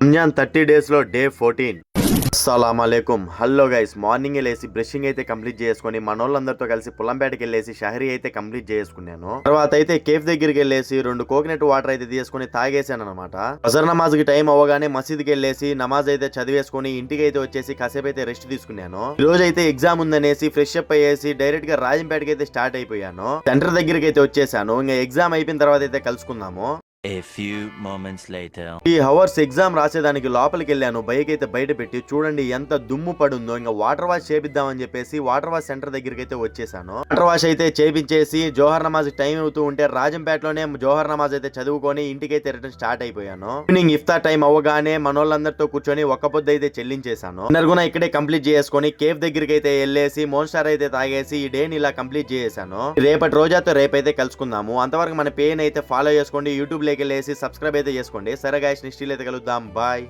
Ramzan 30 days లో day 14. అస్సలాముఅలైకుం. Hello guys, morning లేసి brushing అయితే కంప్లీట్ చేసుకుని మనోళ్ళందరితో కలిసి పుల్లంపేటకి వెళ్ళేసి షహరీ అయితే కంప్లీట్ చేసుకున్నాను. తర్వాత అయితే కేఫ్ దగ్గరికి వెళ్ళేసి 2 కోకోనట్ వాటర్ అయితే తీసుకుని తాగేసాను అనమాట. అజర్ నమాజ్ కి టైం అవ్వగానే మసీద్కి వెళ్ళేసి నమాజ్ అయితే చదివేసుకుని ఇంటికి అయితే వచ్చేసి కాసేపు అయితే రెస్ట్ తీసుకున్నాను. ఈ రోజు అయితే ఎగ్జామ్ ఉందనేసి ఫ్రెష్ అప్ అయ్యేసి డైరెక్ట్ గా రాజంపేటకి అయితే స్టార్ట్ అయిపోయాను. సెంటర్ దగ్గరికి అయితే వచ్చేసాను. ఇంకా ఎగ్జామ్ అయిపోయిన తర్వాత అయితే కలుసుకుందాము. A few moments later. 3 hours exam రాసేదానికి లోపలికి వెళ్ళాను. బైక్ అయితే బయట పెట్టి చూడండి ఎంత దుమ్ము పడుందో. ఇంకా వాటర్ వాష్ చేపిద్దామని చెప్పేసి వాటర్ వాష్ సెంటర్ దగ్గరికి అయితే వచ్చేసాను. వాటర్ వాష్ అయితే చేపించేసి జోహర్ నమాజ్ టైం అవుతూ ఉంటే రాజంపేటలోనే జోహర్ నమాజ్ అయితే చదువుకొని ఇంటికైతే రిటర్న్ స్టార్ట్ అయిపోయాను. ఈవినింగ్ ఇఫ్తార్ టైం అవ్వగానే మనోళ్ళందరితో కూర్చొని ఒక్క పొద్దు అయితే చెల్లించేశాను. నరుగున ఇక్కడే కంప్లీట్ చేసుకొని కేఫ్ దగ్గరికి అయితే వెళ్ళేసి మోన్స్టార్ అయితే తాగేసి ఈ డేని ఇలా కంప్లీట్ చేసేసాను. రేపటి రోజాతో రేపైతే కలుసుకుందాము. అంతవరకు మన పేన్ అయితే ఫాలో చేసుకోండి. యూట్యూబ్ వెళ్ళేసి సబ్స్క్రైబ్ అయితే చేసుకోండి. సరే గైస్, నెక్స్ట్ అయితే కలుద్దాం. బాయ్.